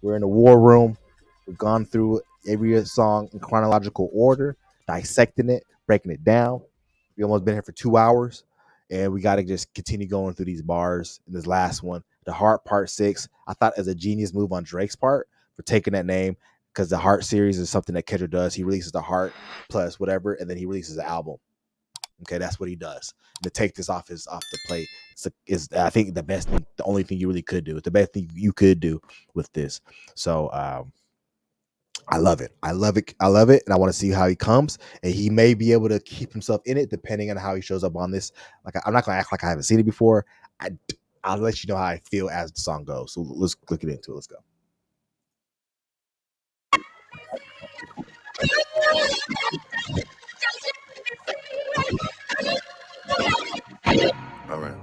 We're in the war room. We've gone through every song in chronological order, dissecting it, breaking it down. We almost been here for 2 hours, and we got to just continue going through these bars. In this last one, the Heart Part 6, I thought as a genius move on Drake's part for taking that name, because the Heart series is something that Kendrick does. He releases the Heart plus whatever, and then he releases the album. Okay, that's what he does. And to take this off the plate is I think the best thing, the only thing you really could do. It's the best thing you could do with this. So I love it. I love it. I love it. And I want to see how he comes. And he may be able to keep himself in it depending on how he shows up on this. Like I'm not gonna act like I haven't seen it before. I'll let you know how I feel as the song goes. So let's click it into it. Let's go. All right.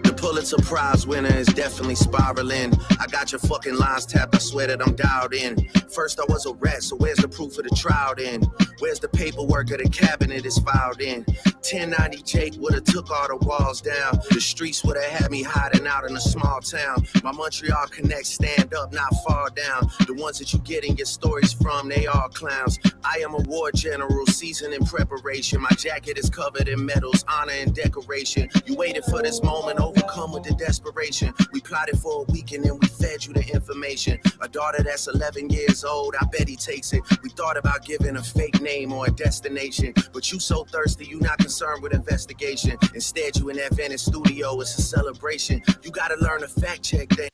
The Pulitzer Prize winner is definitely spiraling. I got your fucking lines tapped, I swear that I'm dialed in. First I was a rat, so where's the proof of the trial then? Where's the paperwork of the cabinet is filed in? 1090 Jake would've took all the walls down. The streets would've had me hiding out in a small town. My Montreal connects stand up, not fall down. The ones that you getting your stories from, they all clowns. I am a war general, seasoned in preparation. My jacket is covered in medals, honor and decoration. You waited for this moment, overcome with the desperation. We plotted for a week and then we fed you the information. A daughter that's 11 years old, I bet he takes it. We thought about giving a fake name or a destination, but you so thirsty, you not concerned with investigation. Instead, you in that Venice studio, it's a celebration. You gotta learn to fact check that.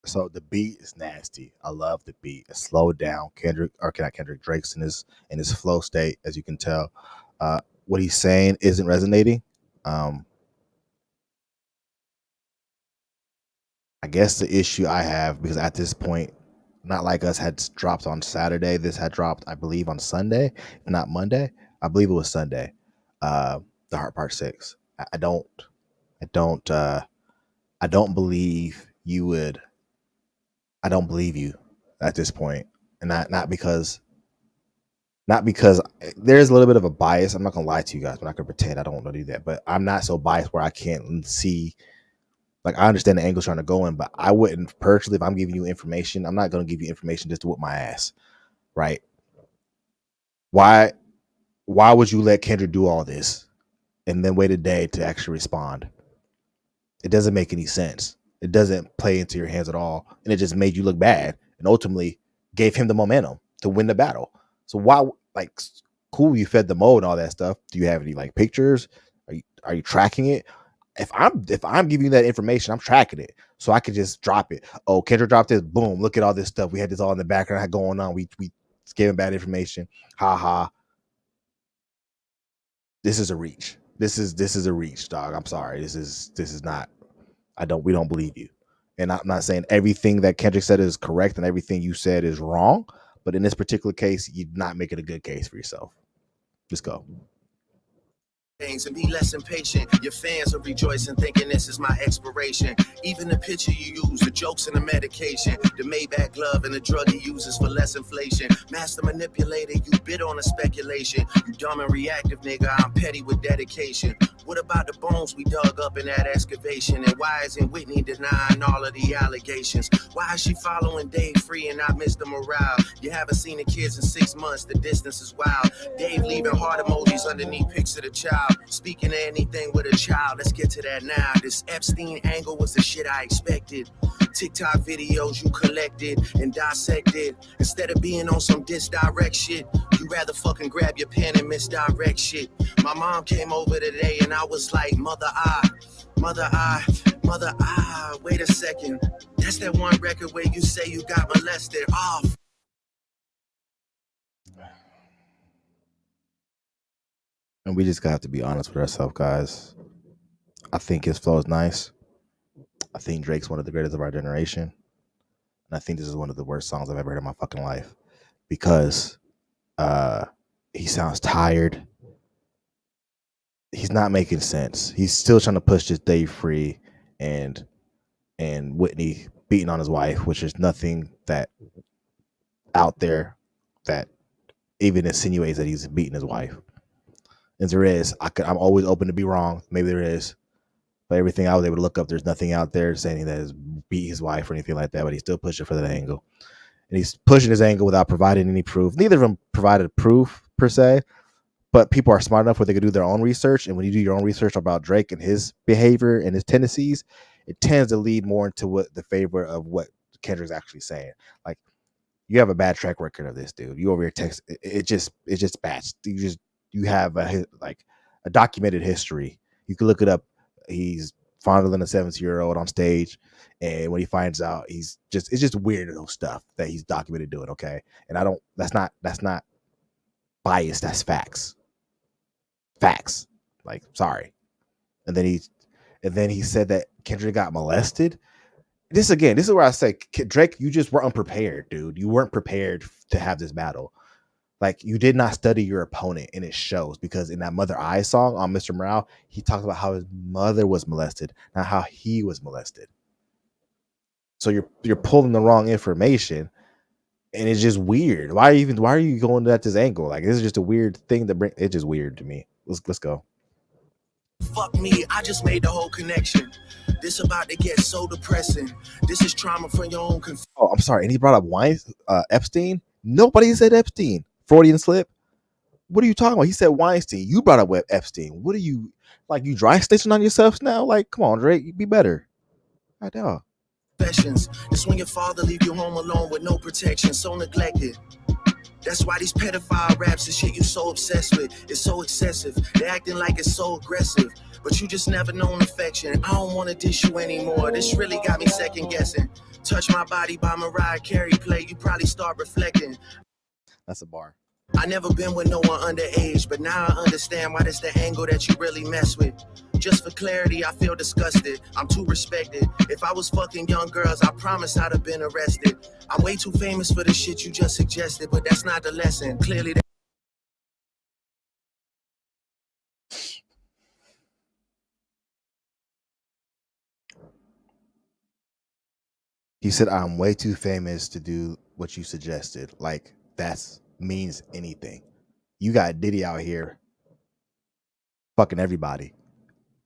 So the beat is nasty. I love the beat. It's slowed down. Drake's in his flow state, as you can tell. What he's saying isn't resonating. I guess the issue I have, because at this point, Not Like Us had dropped on Saturday. This had dropped, I believe, on Sunday, if not Monday. I believe it was Sunday. The Heart Part 6. I don't I don't believe you would. I don't believe you at this point, and not because there's a little bit of a bias. I'm not gonna lie to you guys. I'm not gonna pretend I don't want to do that, but I'm not so biased where I can't see. Like I understand the angle's trying to go in, but I wouldn't personally, if I'm giving you information, I'm not gonna give you information just to whip my ass, right? Why? Why would you let Kendrick do all this and then wait a day to actually respond? It doesn't make any sense. It doesn't play into your hands at all, and it just made you look bad, and ultimately gave him the momentum to win the battle. So why, like, cool, you fed the mode and all that stuff. Do you have any like pictures? Are you tracking it? If I'm giving you that information, I'm tracking it, so I could just drop it. Oh, Kendrick dropped this. Boom! Look at all this stuff. We had this all in the background going on. We gave him bad information. Ha ha. This is a reach. This is a reach, dog. I'm sorry. This is not. We don't believe you. And I'm not saying everything that Kendrick said is correct and everything you said is wrong, but in this particular case, you're not making a good case for yourself. Just go. Things and be less impatient. Your fans are rejoicing, thinking this is my expiration. Even the picture you use, the jokes and the medication, the Maybach glove and the drug he uses for less inflation. Master manipulator, you bid on a speculation. You dumb and reactive, nigga. I'm petty with dedication. What about the bones we dug up in that excavation? And why isn't Whitney denying all of the allegations? Why is she following Dave Free and not Mr. Morale? You haven't seen the kids in 6 months. The distance is wild. Dave leaving heart emojis underneath pics of the child. Speaking of anything with a child, let's get to that now. This Epstein angle was the shit I expected. TikTok videos you collected and dissected. Instead of being on some disdirect shit, you rather fucking grab your pen and misdirect shit. My mom came over today and I was like, mother, wait a second. That's that one record where you say you got molested. Oh, And we just have to be honest with ourselves, guys. I think his flow is nice. I think Drake's one of the greatest of our generation. And I think this is one of the worst songs I've ever heard in my fucking life. Because he sounds tired. He's not making sense. He's still trying to push this Dave Free and Whitney beating on his wife, which is nothing that out there that even insinuates that he's beating his wife. And there is, I'm always open to be wrong. Maybe there is, but everything I was able to look up, there's nothing out there saying that has beat his wife or anything like that. But he's still pushing for that angle, and he's pushing his angle without providing any proof. Neither of them provided proof per se, but people are smart enough where they can do their own research. And when you do your own research about Drake and his behavior and his tendencies, it tends to lead more into what the favor of what Kendrick's actually saying. Like, you have a bad track record of this, dude. You over here text it's just bad. You have like a documented history. You can look it up. He's fondling a 17-year-old on stage, and when he finds out, it's just weirdo stuff that he's documented doing. Okay, and I don't. That's not bias. That's facts. Facts. Like, sorry. And then he said that Kendrick got molested. This is where I say, Drake, you just were unprepared, dude. You weren't prepared to have this battle. Like, you did not study your opponent, and it shows, because in that Mother Eye song on Mr. Morale, he talks about how his mother was molested, not how he was molested. So you're pulling the wrong information, and it's just weird. Why are you going at this angle? Like, this is just a weird thing to bring. It's just weird to me. Let's go. Fuck me, I just made the whole connection. This about to get so depressing. This is trauma from your own confusion. Oh, I'm sorry. And he brought up Epstein. Nobody said Epstein. Freudian slip. What are you talking about? He said Weinstein. You brought up Epstein. What are you, like, you dry stitching on yourself now? Like, come on, Drake, be better. I know. It's when your father leave you home alone with no protection, so neglected. That's why these pedophile raps and shit you so obsessed with. It's so excessive. They acting like it's so aggressive. But you just never known affection. I don't wanna dish you anymore. This really got me second guessing. Touch My Body by Mariah Carey play, you probably start reflecting. That's a bar. I never been with no one underage, but now I understand why that's the angle that you really mess with. Just for clarity, I feel disgusted. I'm too respected. If I was fucking young girls, I promise I'd have been arrested. I'm way too famous for the shit you just suggested, but that's not the lesson. Clearly, He said, I'm way too famous to do what you suggested. Like, that means anything. You got Diddy out here fucking everybody,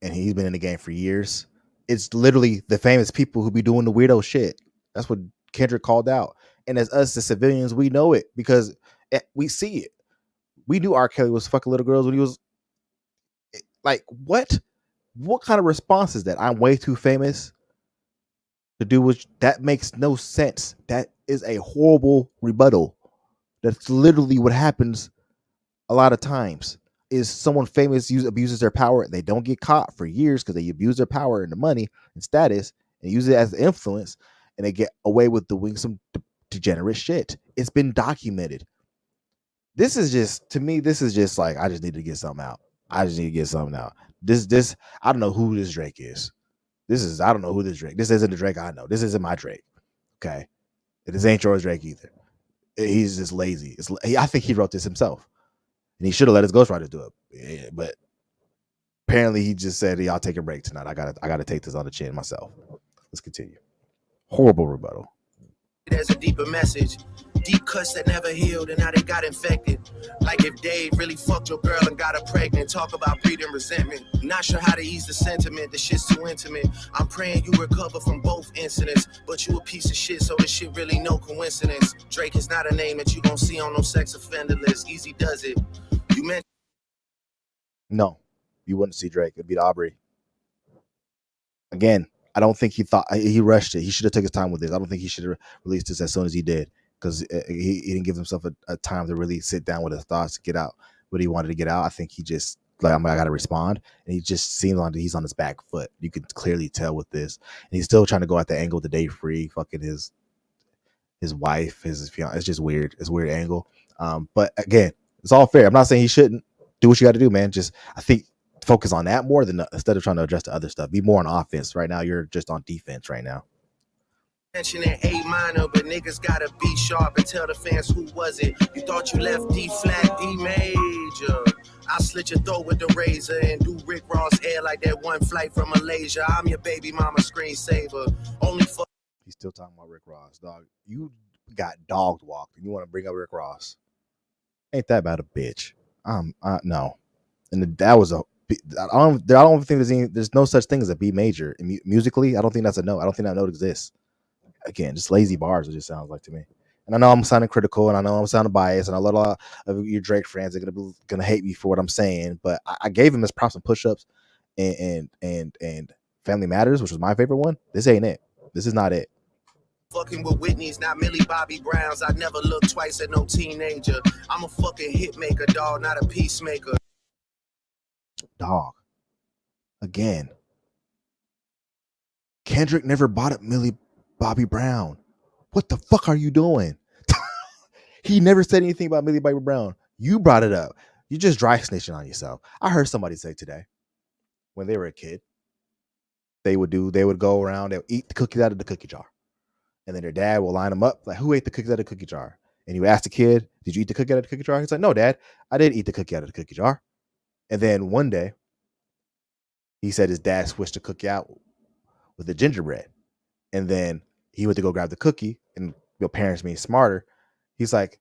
and he's been in the game for years. It's literally the famous people who be doing the weirdo shit. That's what Kendrick called out. And as us, the civilians, we know it because we see it. We knew R. Kelly was fucking little girls when he was like, what? What kind of response is that? I'm way too famous to do what that makes no sense. That is a horrible rebuttal. That's literally what happens a lot of times. Is someone famous abuses their power, they don't get caught for years because they abuse their power and the money and status and use it as influence, and they get away with doing some degenerate shit. It's been documented. This is just, to me, this is just like, I just need to get something out. I just need to get something out. This I don't know who this Drake is. I don't know who this Drake. This isn't the Drake I know. This isn't my Drake. Okay, this ain't yours Drake either. He's just lazy. I think he wrote this himself, and he should have let his ghostwriters do it. Yeah, but apparently, he just said, "Y'all take a break tonight. I gotta take this on the chin myself." Let's continue. Horrible rebuttal. there's a deeper message. Deep cuts that never healed and now they got infected. Like if Dave really fucked your girl and got her pregnant. Talk about breeding resentment. Not sure how to ease the sentiment. The shit's too intimate. I'm praying you recover from both incidents. But you a piece of shit, so this shit really no coincidence. Drake is not a name that you gon' see on no sex offender list. Easy does it. You meant No, you wouldn't see Drake. It'd be Aubrey. Again, I don't think he rushed it. He should have taken his time with this. I don't think he should have released this as soon as he did, because he didn't give himself a time to really sit down with his thoughts to get out what he wanted to get out. I think he just like, I got to respond, and he just seems like he's on his back foot. You can clearly tell with this, and he's still trying to go at the angle of the day free, fucking his wife, his fiance. It's just weird. It's a weird angle. But again, it's all fair. I'm not saying he shouldn't do what you got to do, man. Just I think focus on that more than instead of trying to address the other stuff. Be more on offense. Right now, you're just on defense right now. mentioning A minor, but niggas gotta be sharp and tell the fans who was it. You thought you left D flat, D major. I'll slit your throat with the razor and do Rick Ross hair like that one flight from Malaysia. I'm your baby mama screensaver. Only fuck. He's still talking about Rick Ross, dog. You got dogged walked, and you want to bring up Rick Ross? Ain't that about a bitch? No, and that was a. I don't think there's no such thing as a B major musically. I don't think that's a note. I don't think that note exists. Again, just lazy bars. It just sounds like to me. And I know I'm sounding critical, and I know I'm sounding biased, and a lot of your Drake fans are gonna hate me for what I'm saying. But I gave him his props and push-ups, and Family Matters, which was my favorite one. This ain't it. This is not it. Fucking with Whitney's, not Millie Bobby Brown's. I never look twice at no teenager. I'm a fucking hit maker, dog, not a peacemaker. Dog. Again, Kendrick never bought up Millie Bobby Brown. What the fuck are you doing? He never said anything about Millie Bobby Brown. You brought it up. You just dry snitching on yourself. I heard somebody say today when they were a kid, they would go around, they would eat the cookies out of the cookie jar. And then their dad will line them up, like, who ate the cookies out of the cookie jar? And he would ask the kid, did you eat the cookie out of the cookie jar? He's like, no, Dad, I did eat the cookie out of the cookie jar. And then one day, he said his dad switched the cookie out with the gingerbread. And then he went to go grab the cookie, and your parents being smarter, he's like,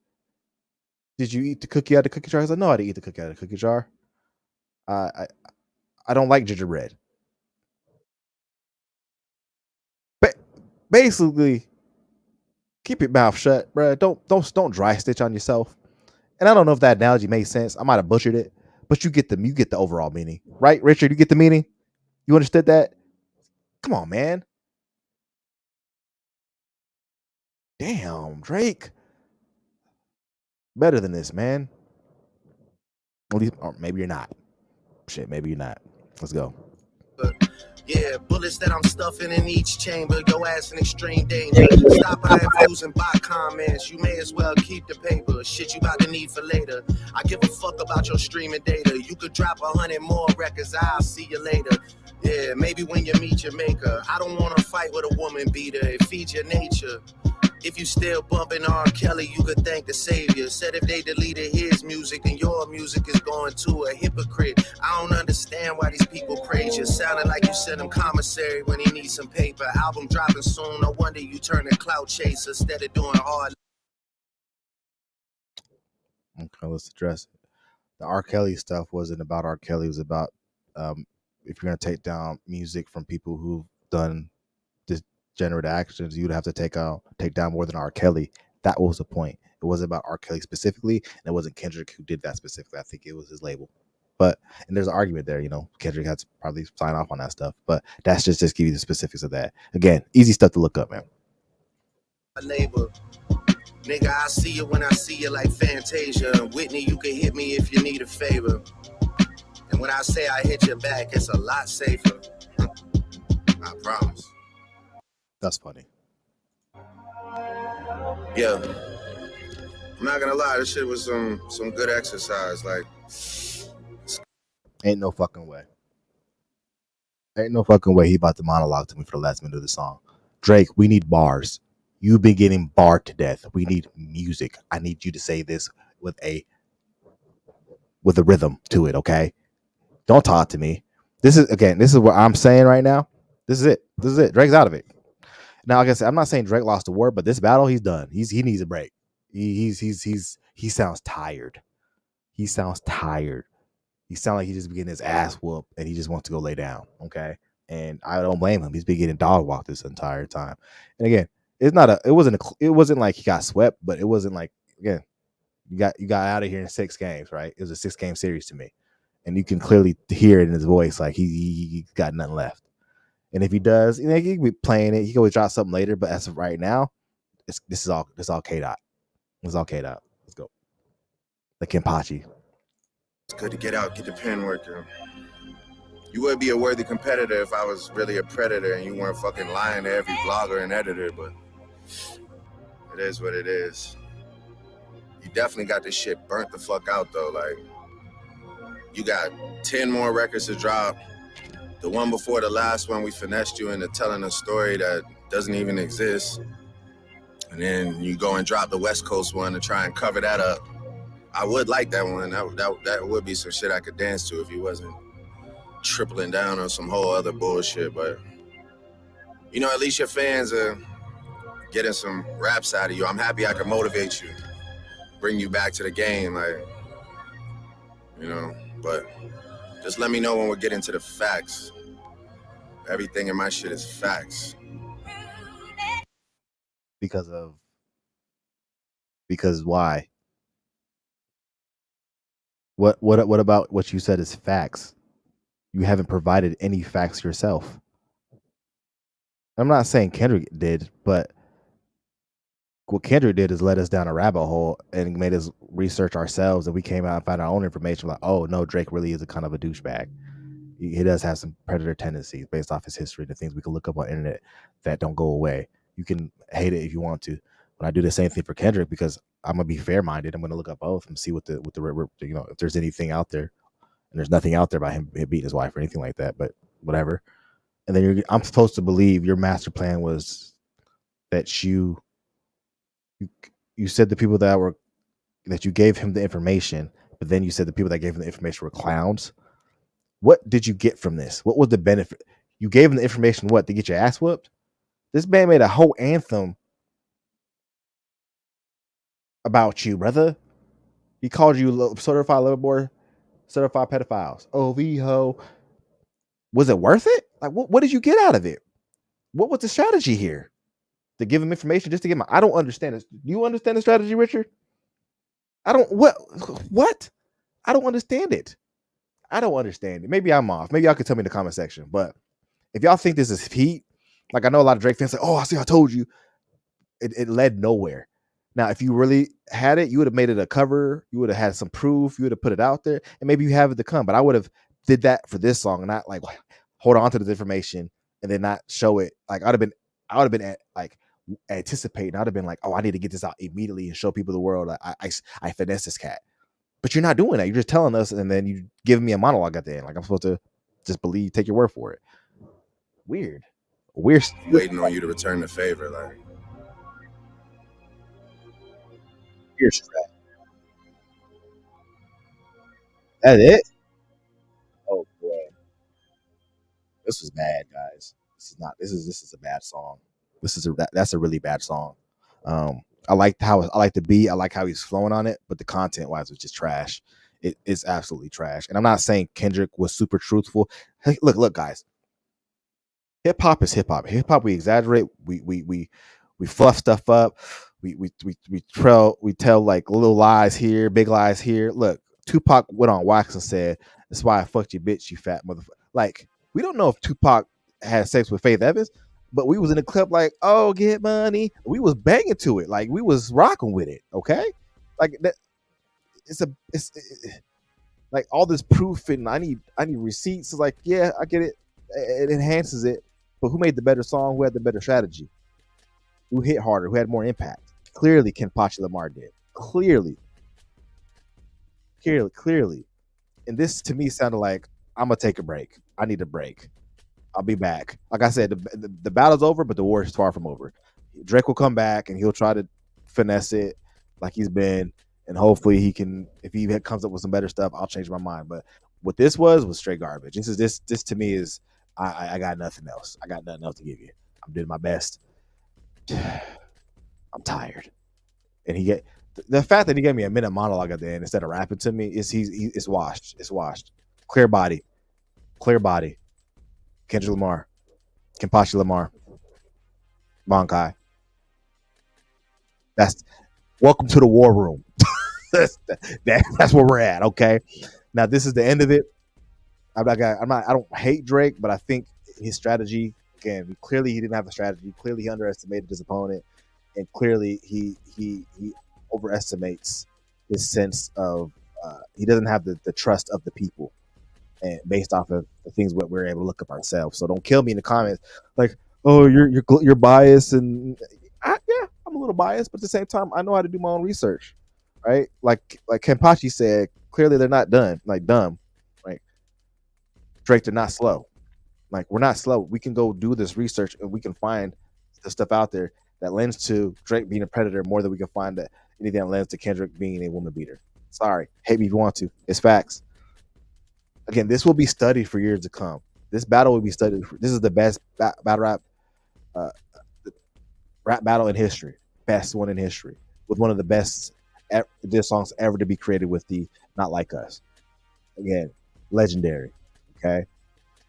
did you eat the cookie out of the cookie jar? He's like, no, I didn't eat the cookie out of the cookie jar. I I don't like gingerbread. But basically, keep your mouth shut, bro. Don't dry stitch on yourself. And I don't know if that analogy made sense. I might have butchered it, but you get the overall meaning, right, Richard? You get the meaning. You understood that? Come on, man. Damn, Drake. Better than this, man. At least, or maybe you're not. Shit, maybe you're not. Let's go. Yeah, bullets that I'm stuffing in each chamber. Your ass in extreme danger. Stop buying views and buy comments. You may as well keep the paper. Shit you about to need for later. I give a fuck about your streaming data. You could drop 100 more records. I'll see you later. Yeah, maybe when you meet your maker. I don't wanna fight with a woman beater. It feeds your nature. If you still bumping R. Kelly, you could thank the savior. Said if they deleted his music, then your music is going to a hypocrite. I don't understand why these people praise you. Sounding like you sent him commissary when he needs some paper. Album dropping soon, no wonder you turn a clout chaser instead of doing hard. Okay, let's address it. The R. Kelly stuff wasn't about R. Kelly. It was about if you're gonna take down music from people who've done degenerate actions, you'd have to take down more than R. Kelly. That was the point. It wasn't about R. Kelly specifically, and it wasn't Kendrick who did that specifically. I think it was his label. But and there's an argument there, Kendrick had to probably sign off on that stuff. But that's just give you the specifics of that. Again, easy stuff to look up, man. Labor. Nigga, I see you when I see you like Fantasia. Whitney, you can hit me if you need a favor. And when I say I hit your back, it's a lot safer. I promise. That's funny. Yeah. I'm not gonna lie, this shit was some good exercise. Like, ain't no fucking way. Ain't no fucking way he about to monologue to me for the last minute of the song. Drake, we need bars. You've been getting barred to death. We need music. I need you to say this with a rhythm to it, okay? Don't talk to me. This is what I'm saying right now. This is it. This is it. Drake's out of it. Now, like I said, I'm not saying Drake lost the war, but this battle, he's done. He needs a break. He sounds tired. He sounds tired. He sounds like he's just getting his ass whooped and he just wants to go lay down. Okay. And I don't blame him. He's been getting dog walked this entire time. And again, it wasn't like he got swept, but it wasn't like, again, you got out of here in 6 games, right? It was a 6-game series to me. And you can clearly hear it in his voice, like he got nothing left. And if he does, he can be playing it. He can always drop something later. But as of right now, this is all K dot. It's all K dot. Let's go. The Kenpachi. it's good to get out, get the pen working. You would be a worthy competitor if I was really a predator and you weren't fucking lying to every blogger and editor, but it is what it is. You definitely got this shit burnt the fuck out though. Like, you got 10 more records to drop. The one before the last one, we finessed you into telling a story that doesn't even exist. And then you go and drop the West Coast one to try and cover that up. I would like that one. That would be some shit I could dance to if he wasn't tripling down on some whole other bullshit. But, at least your fans are getting some raps out of you. I'm happy I can motivate you. bring you back to the game, but just let me know when we're getting to the facts. Everything in my shit is facts. Because of because why? What about what you said is facts? You haven't provided any facts yourself. I'm not saying Kendrick did, but what Kendrick did is led us down a rabbit hole and made us research ourselves, and we came out and found our own information. Like, oh no, Drake really is a kind of a douchebag. He does have some predator tendencies based off his history and the things we can look up on the internet that don't go away. You can hate it if you want to, but I do the same thing for Kendrick because I'm gonna be fair minded. I'm gonna look up both and see what the if there's anything out there, and there's nothing out there about him beating his wife or anything like that. But whatever. And then I'm supposed to believe your master plan was that you said the people that you gave him the information, but then you said the people that gave him the information were clowns. What did you get from this? What was the benefit? You gave him the information, what, to get your ass whooped? This man made a whole anthem about you, brother. He called you certified lover boy, certified pedophiles. OV ho. Was it worth it? Like, what did you get out of it? What was the strategy here? To give him information just to get him? I don't understand this. Do you understand the strategy, Richard? I don't. What? I don't understand it. I don't understand it. Maybe I'm off. Maybe y'all can tell me in the comment section. But if y'all think this is heat, like I know a lot of Drake fans say, "Oh, I see, I told you." It led nowhere. Now, if you really had it, you would have made it a cover. You would have had some proof. You would have put it out there, and maybe you have it to come. But I would have did that for this song, and not like hold on to this information and then not show it. Like I would have been like anticipating. I'd have been like, oh, I need to get this out immediately and show people the world. I finesse this cat. But you're not doing that. You're just telling us, and then you give me a monologue at the end. Like I'm supposed to just believe, take your word for it. Weird. Weird. Waiting on you to return the favor, like. Weird strat. That it? Oh boy, this was bad, guys. This is not. This is a bad song. That's a really bad song. I like the beat. I like how he's flowing on it, but the content wise was just trash. It is absolutely trash. And I'm not saying Kendrick was super truthful. Hey, look, guys. Hip hop is hip hop. Hip hop, we exaggerate. We fluff stuff up. We tell like little lies here, big lies here. Look, Tupac went on wax and said, "That's why I fucked you, bitch, you fat motherfucker." Like, we don't know if Tupac had sex with Faith Evans, but we was in the club like, "Oh, get money." We was banging to it, like we was rocking with it. Okay, like that. It's like all this proof, and I need receipts. It's like, yeah, I get it. It enhances it, but who made the better song? Who had the better strategy? Who hit harder? Who had more impact? Clearly, Kenpachi Lamar did. Clearly. And this to me sounded like I'm gonna take a break. I need a break. I'll be back. Like I said, the battle's over, but the war is far from over. Drake will come back and he'll try to finesse it like he's been, and hopefully he can. If he comes up with some better stuff, I'll change my mind. But what this was straight garbage. This to me is I got nothing else. I got nothing else to give you. I'm doing my best. I'm tired. And he get the fact that he gave me a minute monologue at the end instead of rapping to me is it's washed. It's washed. Clear body. Kendrick Lamar. Kenpachi Lamar. Monkai. That's welcome to the war room. That's where we're at. Okay. Now this is the end of it. I don't hate Drake, but I think his strategy, again, clearly he didn't have a strategy. Clearly he underestimated his opponent, and clearly he overestimates his sense of he doesn't have the trust of the people, and based off of the things that we're able to look up ourselves. So don't kill me in the comments like, oh, you're biased, and yeah, I'm a little biased, but at the same time, I know how to do my own research, right? Like Kenpachi said, clearly they're not dumb. Like Drake, they're not slow. Like we're not slow. We can go do this research and we can find the stuff out there that lends to Drake being a predator more than we can find that anything that lends to Kendrick being a woman beater. Sorry, hate me if you want to. It's facts. Again, this will be studied for years to come. This battle will be studied. This is the best battle uh, rap battle in history, best one in history, with one of the best this song's ever to be created with the Not Like Us. Again, legendary. Okay.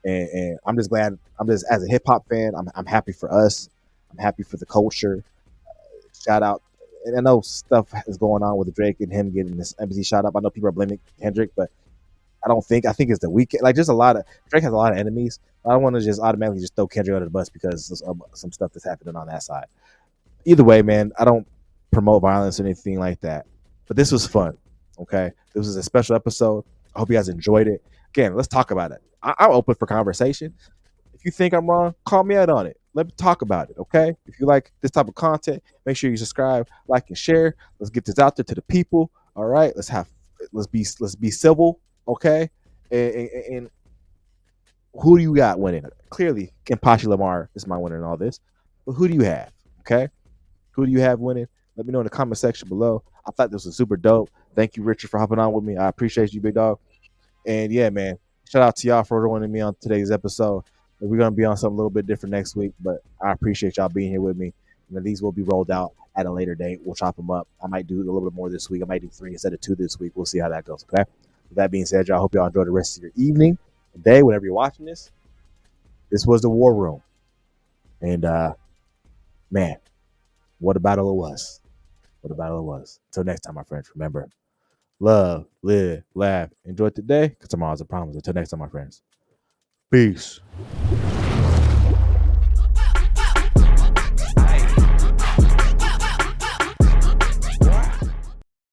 And I'm just glad. I'm just as a hip hop fan. I'm happy for us. I'm happy for the culture. Shout out. And I know stuff is going on with Drake and him getting this embassy shot up. I know people are blaming Kendrick, but I don't think. I think it's the weekend. Like, just a lot of Drake has a lot of enemies. I don't want to just automatically just throw Kendrick under the bus because of some stuff that's happening on that side. Either way, man, I don't promote violence or anything like that. But this was fun. Okay, this was a special episode. I hope you guys enjoyed it. Again, let's talk about it. I'm open for conversation. If you think I'm wrong, call me out on it. Let me talk about it. Okay. If you like this type of content, make sure you subscribe, like, and share. Let's get this out there to the people. All right. Let's be civil. Okay. And who do you got winning? Clearly, Kempachi Lamar is my winner in all this. But who do you have? Okay. Who do you have winning? Let me know in the comment section below. I thought this was super dope. Thank you, Richard, for hopping on with me. I appreciate you, big dog. And yeah, man, shout out to y'all for joining me on today's episode. We're gonna be on something a little bit different next week, but I appreciate y'all being here with me. And these will be rolled out at a later date. We'll chop them up. I might do a little bit more this week. I might do 3 instead of 2 this week. We'll see how that goes. Okay. With that being said, y'all, hope y'all enjoy the rest of your evening, day, whenever you're watching this. This was the War Room, and man, what a battle it was! What a battle it was! Until next time, my friends. Remember, love, live, laugh, enjoy today, because tomorrow's a promise. Until next time, my friends. Peace.